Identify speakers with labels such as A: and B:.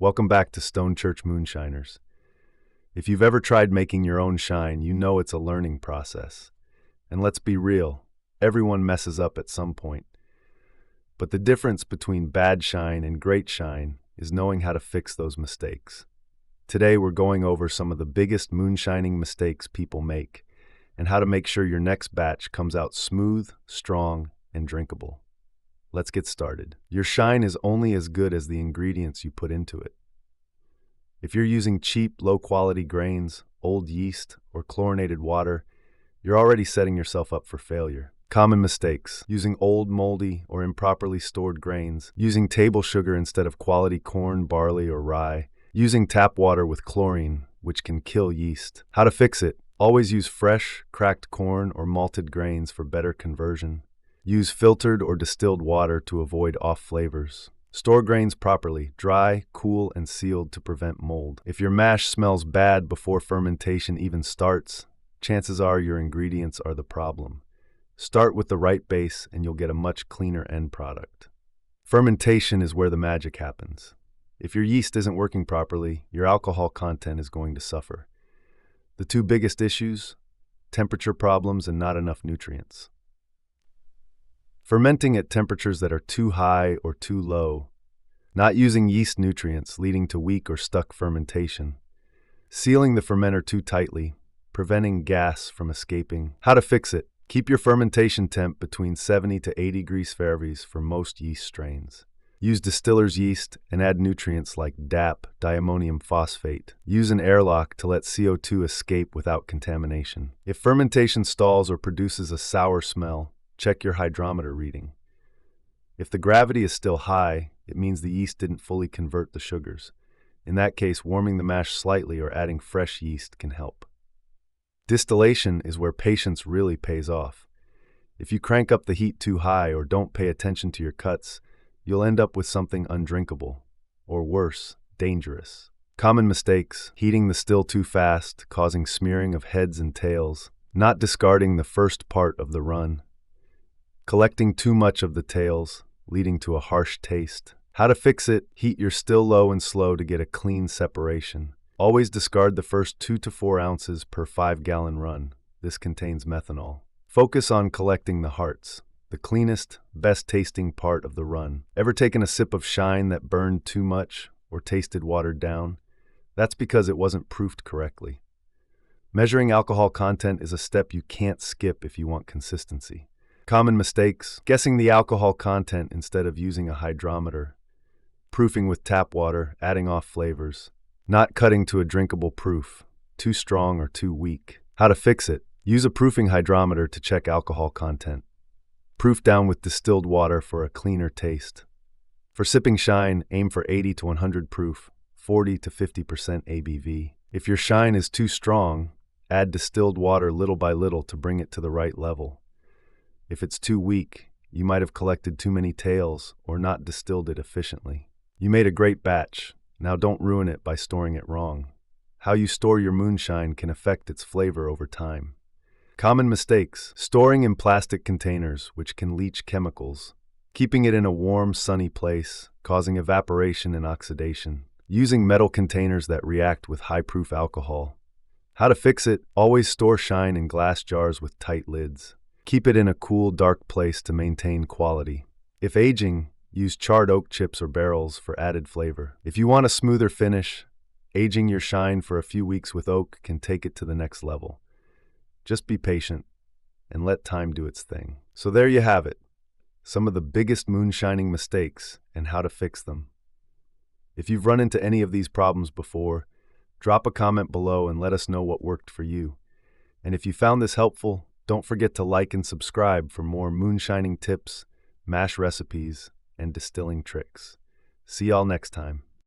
A: Welcome back to Stone Church Moonshiners. If you've ever tried making your own shine, you know it's a learning process. And let's be real, everyone messes up at some point. But the difference between bad shine and great shine is knowing how to fix those mistakes. Today we're going over some of the biggest moonshining mistakes people make and how to make sure your next batch comes out smooth, strong, and drinkable. Let's get started. Your shine is only as good as the ingredients you put into it. If you're using cheap, low-quality grains, old yeast, or chlorinated water, you're already setting yourself up for failure. Common mistakes: using old, moldy, or improperly stored grains, using table sugar instead of quality corn, barley, or rye, using tap water with chlorine, which can kill yeast. How to fix it: always use fresh, cracked corn or malted grains for better conversion. Use filtered or distilled water to avoid off flavors. Store grains properly, dry, cool, and sealed to prevent mold. If your mash smells bad before fermentation even starts, chances are your ingredients are the problem. Start with the right base and you'll get a much cleaner end product. Fermentation is where the magic happens. If your yeast isn't working properly, your alcohol content is going to suffer. The two biggest issues: temperature problems and not enough nutrients. Fermenting at temperatures that are too high or too low. Not using yeast nutrients, leading to weak or stuck fermentation. Sealing the fermenter too tightly, preventing gas from escaping. How to fix it: keep your fermentation temp between 70 to 80 degrees Fahrenheit for most yeast strains. Use distiller's yeast and add nutrients like DAP, diammonium phosphate. Use an airlock to let CO2 escape without contamination. If fermentation stalls or produces a sour smell, check your hydrometer reading. If the gravity is still high, it means the yeast didn't fully convert the sugars. In that case, warming the mash slightly or adding fresh yeast can help. Distillation is where patience really pays off. If you crank up the heat too high or don't pay attention to your cuts, you'll end up with something undrinkable, or worse, dangerous. Common mistakes: heating the still too fast, causing smearing of heads and tails, not discarding the first part of the run, collecting too much of the tails, leading to a harsh taste. How to fix it: heat your still low and slow to get a clean separation. Always discard the first 2 to 4 ounces per 5-gallon run. This contains methanol. Focus on collecting the hearts, the cleanest, best-tasting part of the run. Ever taken a sip of shine that burned too much or tasted watered down? That's because it wasn't proofed correctly. Measuring alcohol content is a step you can't skip if you want consistency. Common mistakes: guessing the alcohol content instead of using a hydrometer, proofing with tap water, adding off flavors, not cutting to a drinkable proof, too strong or too weak. How to fix it: use a proofing hydrometer to check alcohol content. Proof down with distilled water for a cleaner taste. For sipping shine, aim for 80 to 100 proof, 40 to 50% ABV. If your shine is too strong, add distilled water little by little to bring it to the right level. If it's too weak, you might have collected too many tails or not distilled it efficiently. You made a great batch. Now don't ruin it by storing it wrong. How you store your moonshine can affect its flavor over time. Common mistakes: storing in plastic containers, which can leach chemicals. Keeping it in a warm, sunny place, causing evaporation and oxidation. Using metal containers that react with high-proof alcohol. How to fix it: always store shine in glass jars with tight lids. Keep it in a cool, dark place to maintain quality. If aging, use charred oak chips or barrels for added flavor. If you want a smoother finish, aging your shine for a few weeks with oak can take it to the next level. Just be patient and let time do its thing. So there you have it, some of the biggest moonshining mistakes and how to fix them. If you've run into any of these problems before, drop a comment below and let us know what worked for you. And if you found this helpful, don't forget to like and subscribe for more moonshining tips, mash recipes, and distilling tricks. See y'all next time.